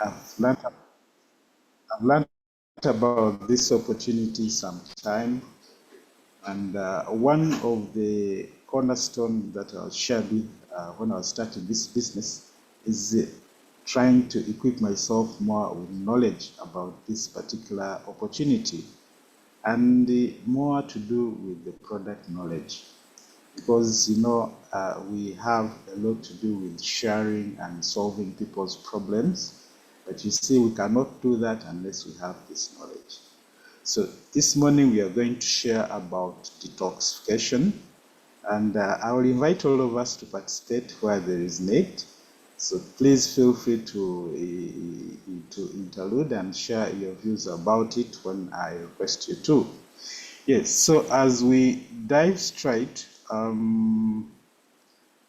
I've learned, I've learned about this opportunity sometime, and one of the cornerstones that I was shared with when I was starting this business is trying to equip myself more with knowledge about this particular opportunity, and more to do with the product knowledge, because we have a lot to do with sharing and solving people's problems, but you see we cannot do that unless we have this knowledge. So this morning we are going to share about detoxification, and I will invite all of us to participate where there is need. So please feel free to interlude and share your views about it when I request you to. Yes, so as we dive straight,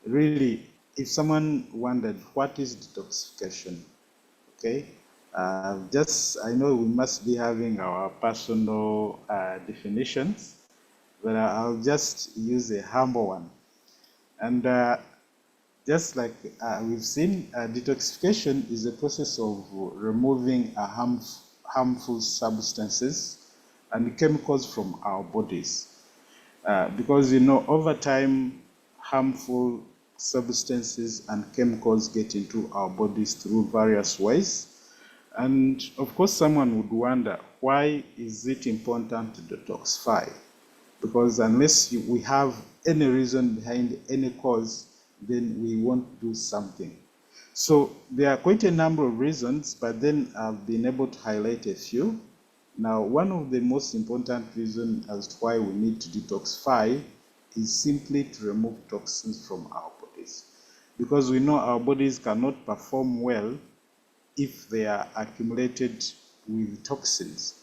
really, if someone wondered what is detoxification, okay, I know we must be having our personal definitions, but I'll just use a humble one. And just like we've seen, detoxification is a process of removing harmful substances and chemicals from our bodies. Because, over time, harmful substances and chemicals get into our bodies through various ways. And of course, someone would wonder, why is it important to detoxify? Because unless we have any reason behind any cause, then we won't do something. So there are quite a number of reasons, but then I've been able to highlight a few. Now, one of the most important reasons as to why we need to detoxify is simply to remove toxins from our bodies. Because we know our bodies cannot perform well if they are accumulated with toxins.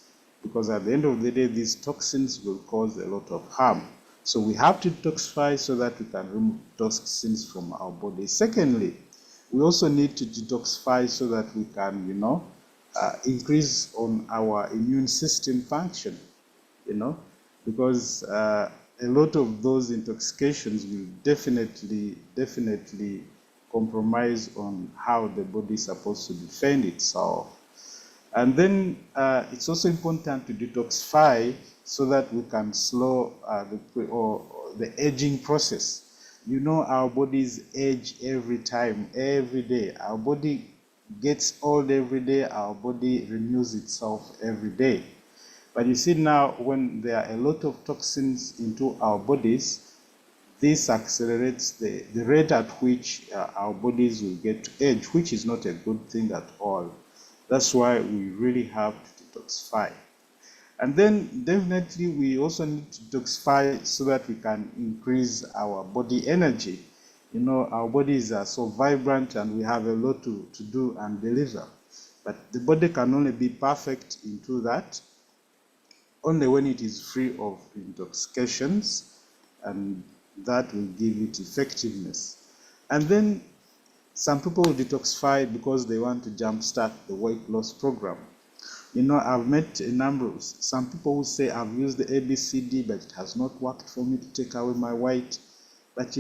Because at the end of the day, these toxins will cause a lot of harm. So we have to detoxify so that we can remove toxins from our body. Secondly, we also need to detoxify so that we can, increase on our immune system function, because a lot of those intoxications will definitely compromise on how the body is supposed to defend itself. And then it's also important to detoxify so that we can slow the aging process. Our bodies age every time, every day. Our body gets old every day. Our body renews itself every day. But you see now, when there are a lot of toxins into our bodies, this accelerates the rate at which our bodies will get to age, which is not a good thing at all. That's why we really have to detoxify. And then definitely we also need to detoxify so that we can increase our body energy. Our bodies are so vibrant and we have a lot to do and deliver. But the body can only be perfect into that only when it is free of intoxications, and that will give it effectiveness. And then some people will detoxify because they want to jumpstart the weight loss program. I've met a number of some people who say, I've used the ABCD, but it has not worked for me to take away my weight. But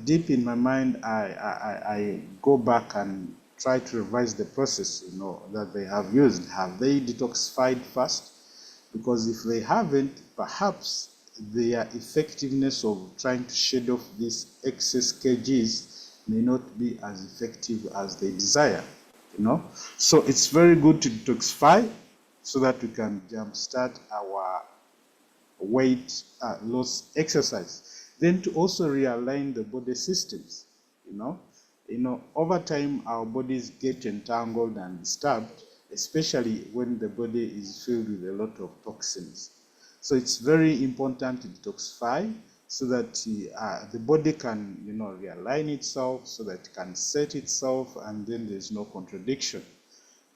deep in my mind, I go back and try to revise the process, that they have used. Have they detoxified first? Because if they haven't, perhaps their effectiveness of trying to shed off these excess kgs may not be as effective as they desire, So it's very good to detoxify so that we can jumpstart our weight loss exercise. Then to also realign the body systems, over time our bodies get entangled and disturbed, especially when the body is filled with a lot of toxins. So it's very important to detoxify so that the body can, realign itself, so that it can set itself, and then there's no contradiction.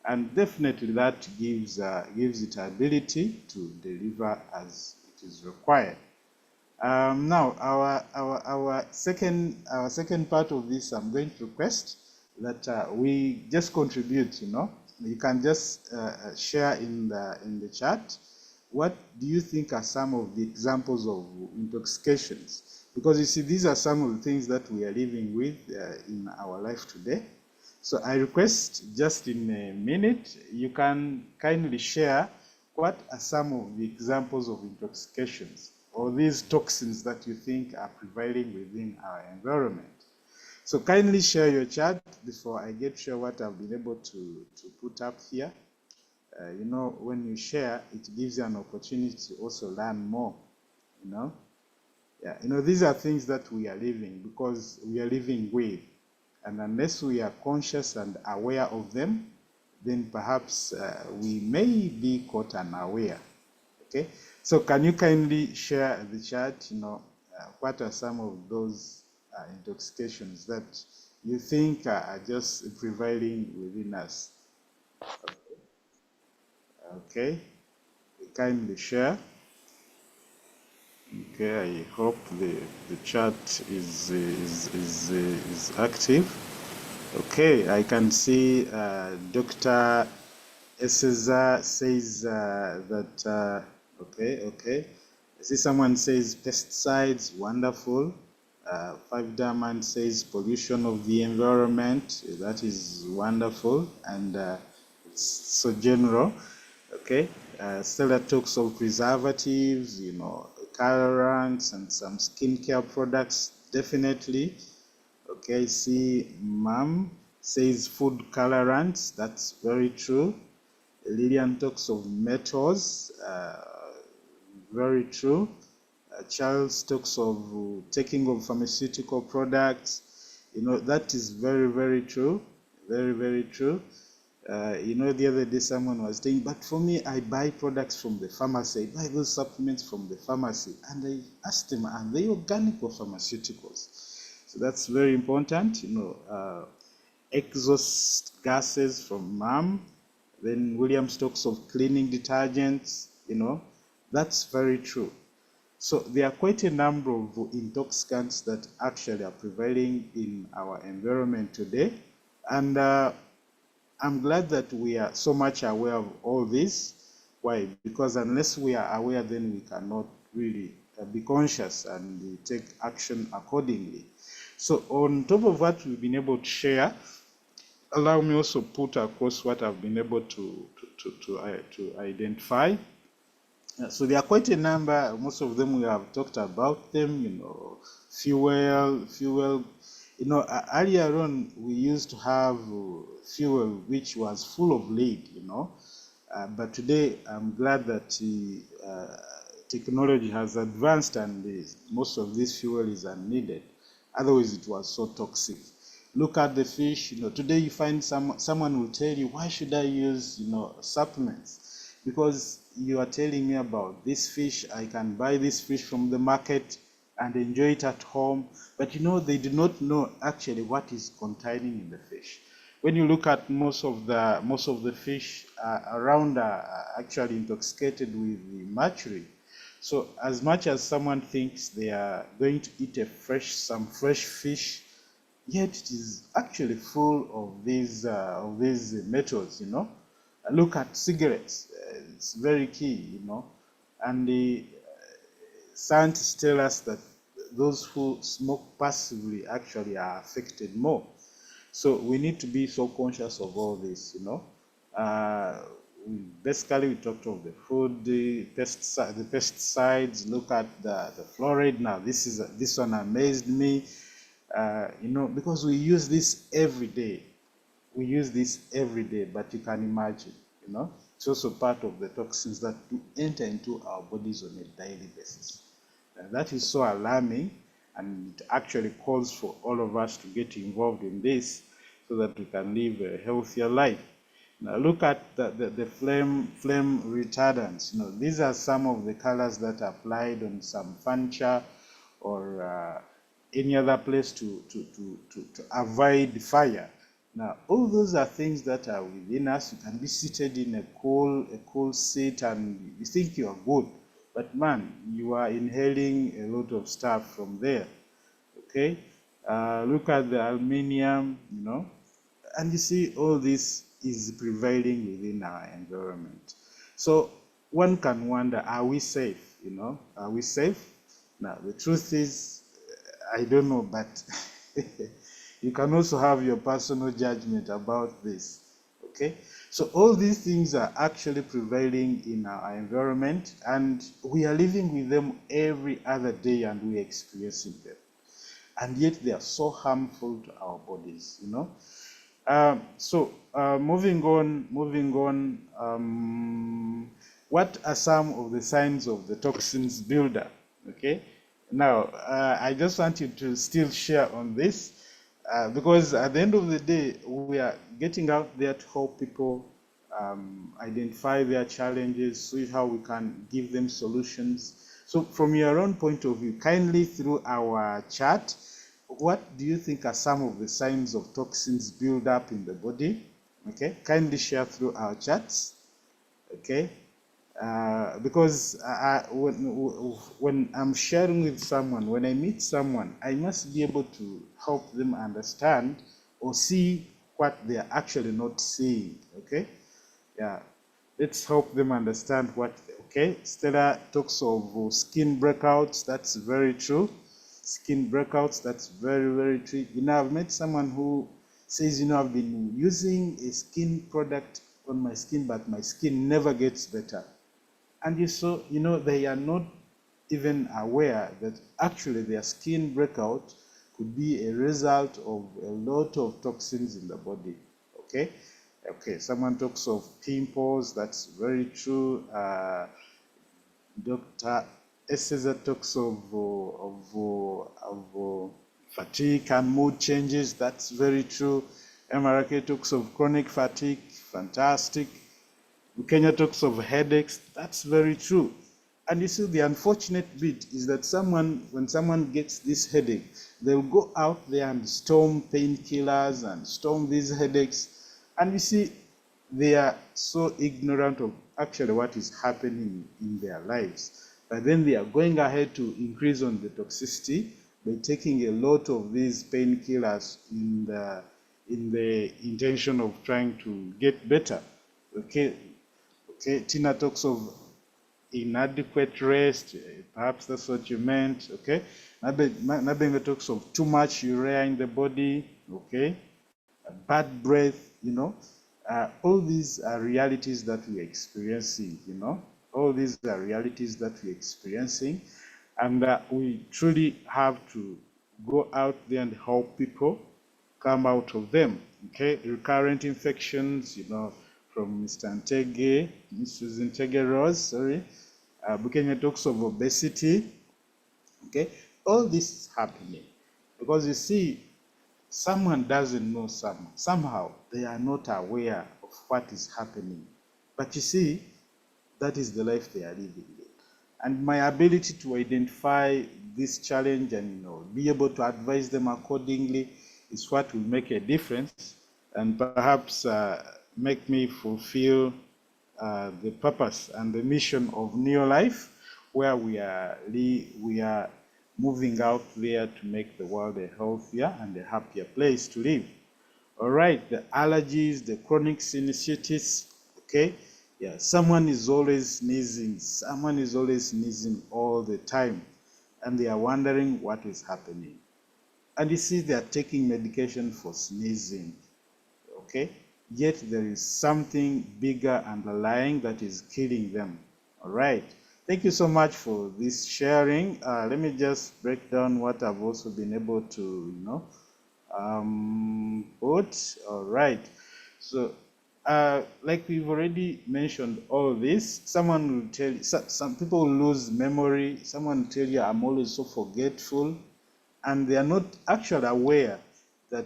And definitely that gives it ability to deliver as it is required. Now, our second part of this, I'm going to request that we just contribute. You can just share in the chat. What do you think are some of the examples of intoxications? Because you see, these are some of the things that we are living with in our life today. So I request just in a minute, you can kindly share what are some of the examples of intoxications or these toxins that you think are prevailing within our environment. So kindly share your chat before I get sure what I've been able to put up here. You know, when you share, it gives you an opportunity to also learn more, you know. Yeah, you know, these are things that we are living because we are living with. And unless we are conscious and aware of them, then perhaps we may be caught unaware. Okay, so can you kindly share the chat? You know, what are some of those intoxications that you think are just prevailing within us? Okay, kindly share. Okay, I hope the chat is active. Okay, I can see Dr. Eseza says that, okay. I see someone says pesticides, wonderful. Five Diamond says pollution of the environment, that is wonderful, and it's so general. Okay, Stella talks of preservatives, you know, colorants and some skincare products, definitely. Okay, see, Mom says food colorants, that's very true. Lillian talks of metals, very true. Charles talks of taking of pharmaceutical products. You know, that is very, very true. Very, very true. You know, the other day someone was saying, but for me, I buy products from the pharmacy. I buy those supplements from the pharmacy. And I asked them, are they organic or pharmaceuticals? So that's very important. You know, exhaust gases from Mom. Then Williams talks of cleaning detergents. You know, that's very true. So there are quite a number of intoxicants that actually are prevailing in our environment today. And I'm glad that we are so much aware of all this. Why? Because unless we are aware, then we cannot really be conscious and take action accordingly. So on top of what we've been able to share, allow me also put across what I've been able to identify. So there are quite a number, most of them we have talked about them, you know, fuel, you know, earlier on we used to have fuel which was full of lead, you know, but today I'm glad that technology has advanced and most of this fuel is unneeded. Otherwise it was so toxic. Look at the fish, you know, today you find someone will tell you, why should I use, you know, supplements? Because you are telling me about this fish, I can buy this fish from the market and enjoy it at home. But you know, they do not know actually what is containing in the fish. When you look at most of the fish around are actually intoxicated with the mercury. So as much as someone thinks they are going to eat some fresh fish, yet it is actually full of these metals, you know. Look at cigarettes, it's very key, you know. And the scientists tell us that those who smoke passively actually are affected more. So we need to be so conscious of all this, you know. Basically, we talked of the food, the pesticides. Look at the fluoride. Now, this one amazed me, you know, because we use this every day. We use this every day, but you can imagine, you know, it's also part of the toxins that do enter into our bodies on a daily basis. And that is so alarming, and it actually calls for all of us to get involved in this so that we can live a healthier life. Now look at the flame retardants. You know, these are some of the colors that are applied on some furniture or any other place to avoid fire. Now, all those are things that are within us. You can be seated in a cool seat and you think you are good, but man, you are inhaling a lot of stuff from there. Okay, look at the aluminium, you know, and you see all this is prevailing within our environment. So one can wonder, are we safe? You know, are we safe? Now, the truth is, I don't know, but You can also have your personal judgment about this. Okay, so all these things are actually prevailing in our environment, and we are living with them every other day, and we are experiencing them, and yet they are so harmful to our bodies, you know. Moving on. What are some of the signs of the toxins buildup? Okay, now I just want you to still share on this, because at the end of the day, we are getting out there to help people identify their challenges, see how we can give them solutions. So from your own point of view, kindly through our chat, what do you think are some of the signs of toxins build up in the body? Okay, kindly share through our chats. Okay, because when I'm sharing with someone, when I meet someone, I must be able to help them understand or see what they are actually not seeing. Okay, yeah, let's help them understand what. Okay, Stella talks of skin breakouts. That's very true. Skin breakouts, that's very, very true. You know, I've met someone who says, you know, I've been using a skin product on my skin, but my skin never gets better. And you know, they are not even aware that actually their skin breakout could be a result of a lot of toxins in the body. Okay? Okay, someone talks of pimples, that's very true. Dr. Eseza talks of fatigue and mood changes. That's very true. Emarake talks of chronic fatigue. Fantastic. Bukenya talks of headaches. That's very true. And you see, the unfortunate bit is that when someone gets this headache, they'll go out there and storm painkillers and storm these headaches. And you see, they are so ignorant of actually what is happening in their lives. But then they are going ahead to increase on the toxicity by taking a lot of these painkillers in the intention of trying to get better. Okay, Tina talks of inadequate rest, perhaps that's what you meant. Okay, Nabenga talks of too much urea in the body. Okay, bad breath, you know. All these are realities that we're experiencing, you know. All these are realities that we're experiencing, and we truly have to go out there and help people come out of them. Okay, recurrent infections, you know, from Mr. Ntege, Mrs. Ntege Rose, sorry. Bukenya talks of obesity. Okay, all this is happening because you see, someone doesn't know somehow they are not aware of what is happening. But you see, that is the life they are living in. And my ability to identify this challenge and, you know, be able to advise them accordingly is what will make a difference and perhaps make me fulfill the purpose and the mission of Neolife, where we are moving out there to make the world a healthier and a happier place to live. All right, the allergies, the chronic sinusitis, okay? Yeah, someone is always sneezing all the time, and they are wondering what is happening. And you see, they are taking medication for sneezing, okay? Yet there is something bigger underlying that is killing them. All right. Thank you so much for this sharing. Let me just break down what I've also been able to, you know, put. All right. So, like we've already mentioned all this, someone will tell you, some people will lose memory. Someone will tell you, I'm always so forgetful. And they are not actually aware that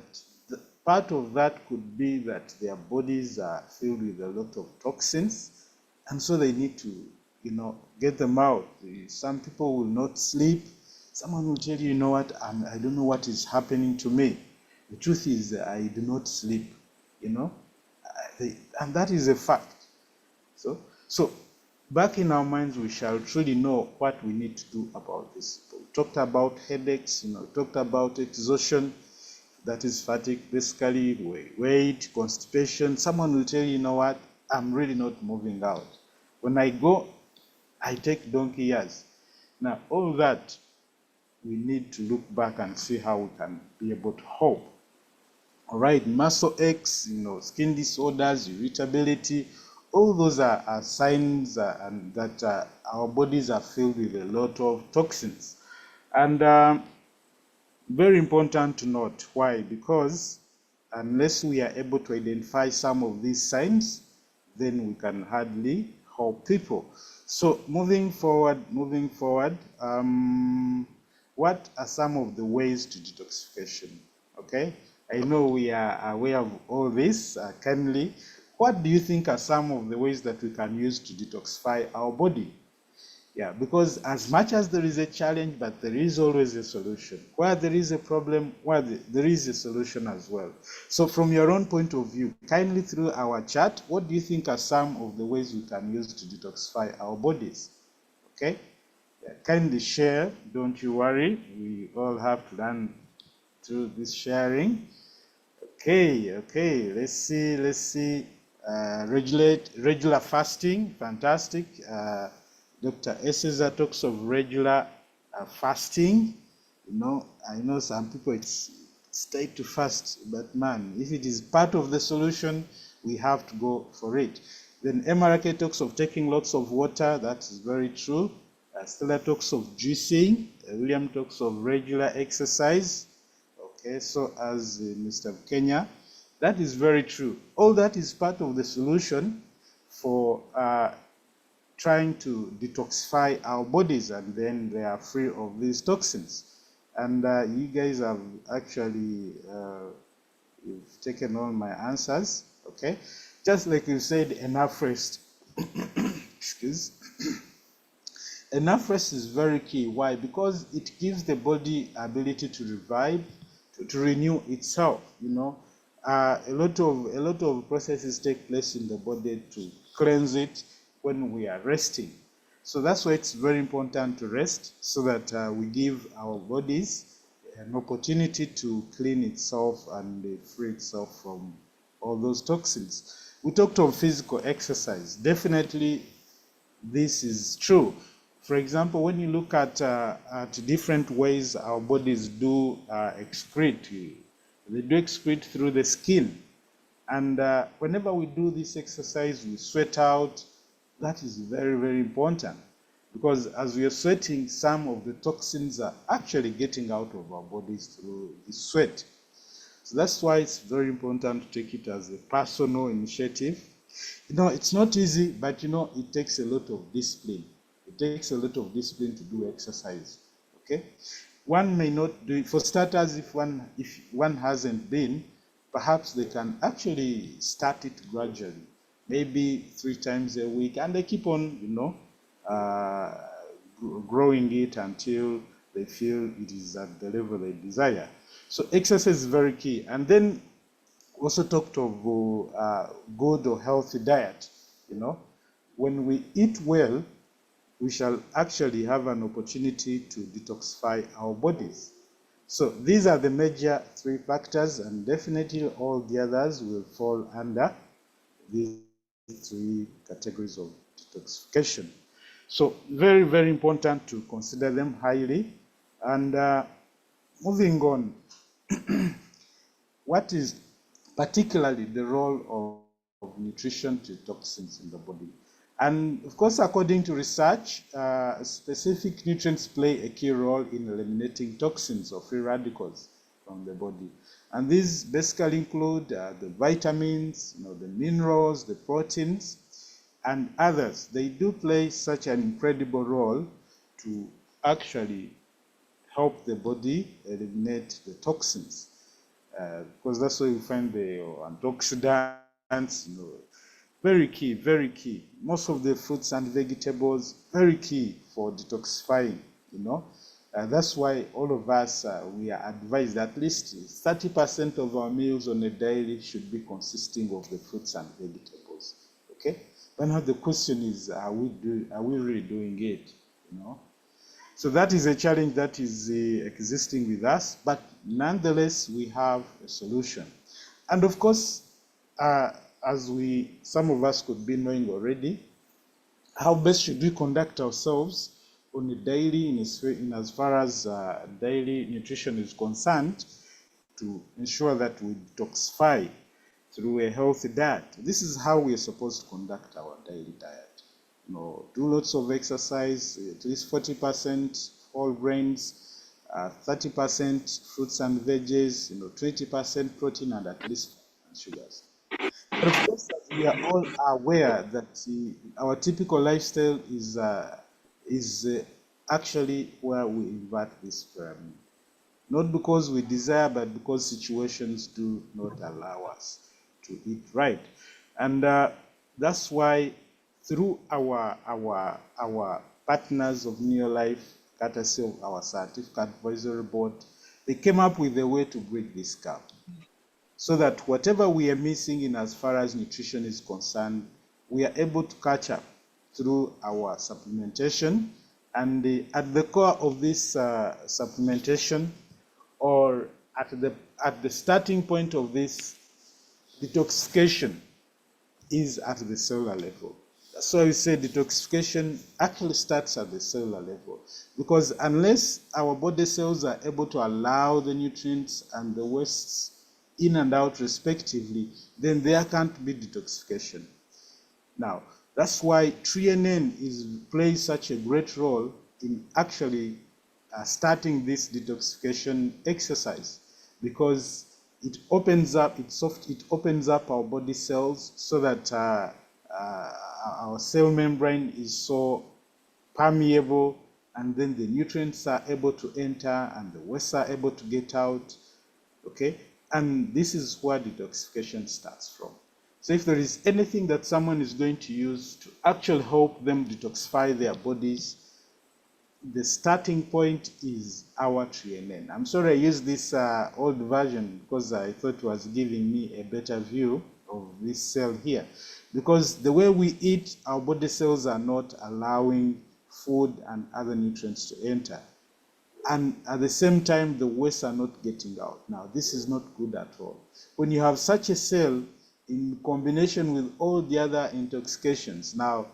part of that could be that their bodies are filled with a lot of toxins. And so they need to, you know, get them out. Some people will not sleep. Someone will tell you, you know what, I don't know what is happening to me. The truth is I do not sleep, you know, and that is a fact. So back in our minds, we shall truly know what we need to do about this. We talked about headaches, you know, talked about exhaustion, that is fatigue, basically, weight, constipation. Someone will tell you, you know what, I'm really not moving out. When I go, I take donkey years. Now, all that, we need to look back and see how we can be able to help. All right, muscle aches, skin disorders, irritability, all those are signs and that our bodies are filled with a lot of toxins. And very important to note. Why? Because unless we are able to identify some of these signs, then we can hardly help people. So moving forward, what are some of the ways to detoxification? Okay, I know we are aware of all this. Kindly, what do you think are some of the ways that we can use to detoxify our body? Yeah, because as much as there is a challenge, but there is always a solution. Where there is a problem, there is a solution as well. So from your own point of view, kindly through our chat, what do you think are some of the ways we can use to detoxify our bodies? Okay? Yeah, kindly share, don't you worry. We all have to learn through this sharing. Okay, let's see. Regular fasting, fantastic. Dr. Eseza talks of regular fasting. I know some people it's tight to fast, but man, if it is part of the solution, we have to go for it. Then MRK talks of taking lots of water. That is very true. Stella talks of juicing. William talks of regular exercise. Okay, so as Mr. Kenya, that is very true. All that is part of the solution for trying to detoxify our bodies, and then they are free of these toxins. And you guys have actually you've taken all my answers. Okay, just like you said, enough rest. Excuse. Enough rest is very key. Why? Because it gives the body ability to revive, to renew itself. A lot of processes take place in the body to cleanse it when we are resting. So that's why it's very important to rest, so that we give our bodies an opportunity to clean itself and free itself from all those toxins. We talked of physical exercise. Definitely, this is true. For example, when you look at different ways our bodies do excrete, they do excrete through the skin. And whenever we do this exercise, we sweat out. That is very, very important, because as we are sweating, some of the toxins are actually getting out of our bodies through the sweat. So that's why it's very important to take it as a personal initiative. It's not easy, but it takes a lot of discipline. It takes a lot of discipline to do exercise. Okay, one may not do it. For starters, if one hasn't been, perhaps they can actually start it gradually, maybe 3 times a week, and they keep on, growing it until they feel it is at the level they desire. So exercise is very key. And then also talked of good or healthy diet. When we eat well, we shall actually have an opportunity to detoxify our bodies. So these are the major 3 factors, and definitely all the others will fall under these 3 categories of detoxification. So very, very important to consider them highly. And moving on, what is particularly the role of nutrition to toxins in the body? And of course, according to research, specific nutrients play a key role in eliminating toxins or free radicals from the body. And these basically include the vitamins, the minerals, the proteins, and others. They do play such an incredible role to actually help the body eliminate the toxins. Because that's where you find the antioxidants, very key, very key. Most of the fruits and vegetables, very key for detoxifying, That's why all of us, we are advised at least 30% of our meals on a daily should be consisting of the fruits and vegetables, okay? But now the question is, are we really doing it, So that is a challenge that is existing with us, but nonetheless, we have a solution. And of course, as some of us could be knowing already, how best should we conduct ourselves on a daily, in as far as daily nutrition is concerned, to ensure that we detoxify through a healthy diet. This is how we are supposed to conduct our daily diet. Do lots of exercise, at least 40% whole grains, 30% fruits and veggies, 20% protein, and at least sugars. But of course, as we are all aware that our typical lifestyle is actually where we invert this pyramid. Not because we desire, but because situations do not allow us to eat right. And that's why through our partners of Neolife, courtesy of our scientific advisory board, they came up with a way to bridge this gap, so that whatever we are missing in as far as nutrition is concerned, we are able to catch up through our supplementation. And at the core of this supplementation, or at the starting point of this detoxification, is at the cellular level. So we say detoxification actually starts at the cellular level, because unless our body cells are able to allow the nutrients and the wastes in and out respectively, then there can't be detoxification. Now, that's why TRNN plays such a great role in actually starting this detoxification exercise, because it opens up our body cells, so that our cell membrane is so permeable, and then the nutrients are able to enter and the wastes are able to get out. Okay, and this is where detoxification starts from. So if there is anything that someone is going to use to actually help them detoxify their bodies, the starting point is our TRNN. I'm sorry I used this old version because I thought it was giving me a better view of this cell here. Because the way we eat, our body cells are not allowing food and other nutrients to enter. And at the same time, the wastes are not getting out. Now, this is not good at all. When you have such a cell in combination with all the other intoxications, now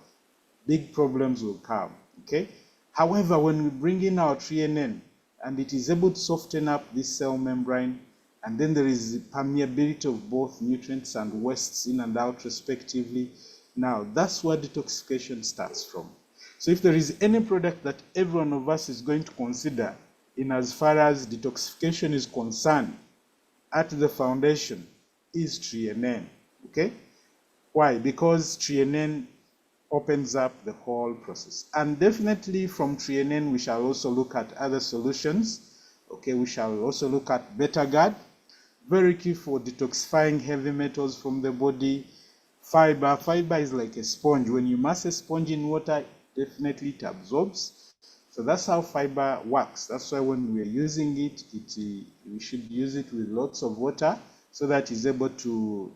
big problems will come. Okay? However, when we bring in our TRNN and it is able to soften up this cell membrane, and then there is the permeability of both nutrients and wastes in and out respectively, now that's where detoxification starts from. So if there is any product that every one of us is going to consider in as far as detoxification is concerned, at the foundation is TRNN. Okay? Why? Because TRNN opens up the whole process. And definitely from TRNN, we shall also look at other solutions. Okay, we shall also look at Beta-GAD, very key for detoxifying heavy metals from the body. Fiber is like a sponge. When you immerse a sponge in water, definitely it absorbs. So that's how fiber works. That's why when we're using it, we should use it with lots of water, so that it's able to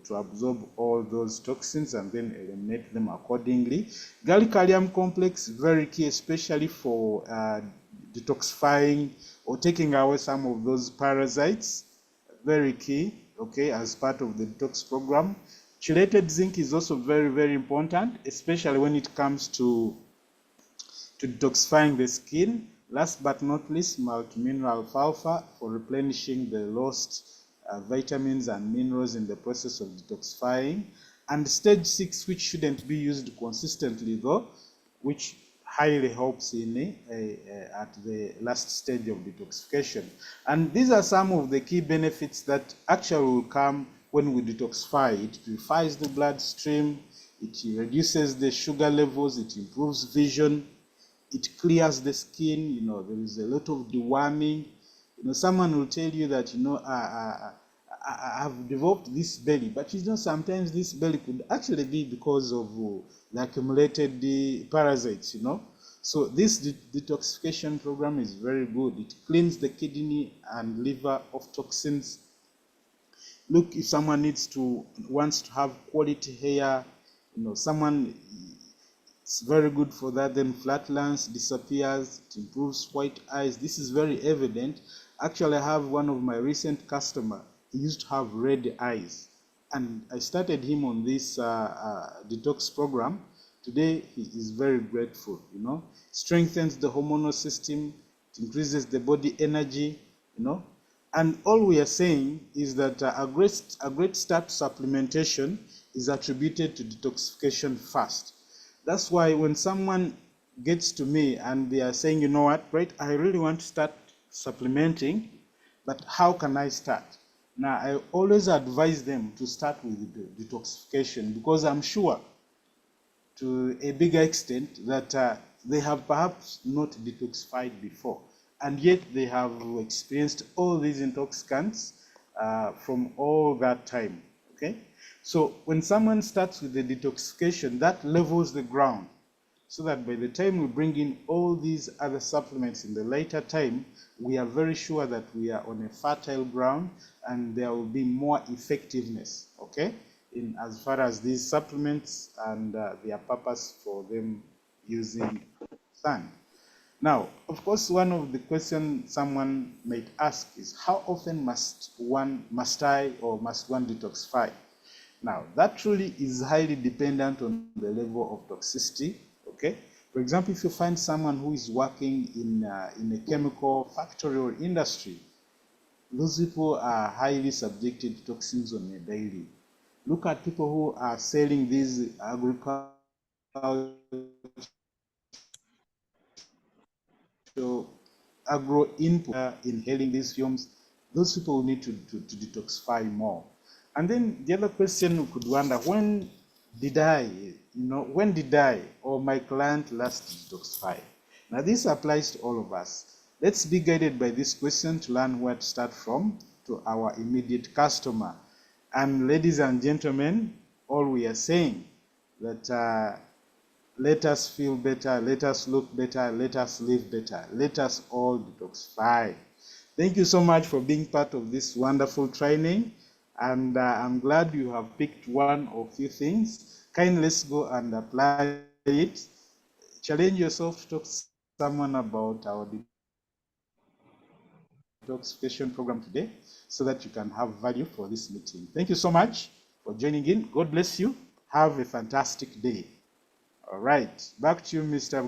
absorb all those toxins and then eliminate them accordingly. Gallic-kalium complex, very key, especially for detoxifying or taking away some of those parasites. Very key, okay, as part of the detox program. Chelated zinc is also very, very important, especially when it comes to detoxifying the skin. Last but not least, multimineral alfalfa for replenishing the lost vitamins and minerals in the process of detoxifying. And stage 6, which shouldn't be used consistently though, which highly helps in at the last stage of detoxification. And these are some of the key benefits that actually will come when we detoxify. It purifies the bloodstream, it reduces the sugar levels, it improves vision, it clears the skin. There is a lot of deworming. Someone will tell you that, I have developed this belly, but sometimes this belly could actually be because of the accumulated parasites, So this detoxification program is very good. It cleans the kidney and liver of toxins. Look, if someone wants to have quality hair, someone it's very good for that. Then flatulence disappears, it improves white eyes. This is very evident. Actually, I have one of my recent customers. He used to have red eyes, and I started him on this detox program. Today, he is very grateful. Strengthens the hormonal system, it increases the body energy. And all we are saying is that a great start to supplementation is attributed to detoxification first. That's why when someone gets to me and they are saying, you know what, great, I really want to start supplementing, but how can I start? Now, I always advise them to start with the detoxification, because I'm sure to a bigger extent that they have perhaps not detoxified before, and yet they have experienced all these intoxicants from all that time. Okay, so when someone starts with the detoxification, that levels the ground, so that by the time we bring in all these other supplements in the later time, we are very sure that we are on a fertile ground and there will be more effectiveness, okay, in as far as these supplements and their purpose for them using sun. Now, of course, one of the questions someone might ask is, how often must one detoxify? Now, that truly is highly dependent on the level of toxicity, okay? For example, if you find someone who is working in a chemical factory or industry, those people are highly subjected to toxins on a daily. Look at people who are selling these agricultural agro input, inhaling these fumes, those people will need to detoxify more. And then the other question we could wonder, when did I or my client last detoxify? Now this applies to all of us. Let's be guided by this question to learn where to start from to our immediate customer. And ladies and gentlemen, all we are saying that let us feel better, let us look better, let us live better, let us all detoxify. Thank you so much for being part of this wonderful training, and I'm glad you have picked one or few things. Kindly let's go and apply it. Challenge yourself to talk to someone about our detoxification program today so that you can have value for this meeting. Thank you so much for joining in. God bless you. Have a fantastic day. All right, back to you, Mr.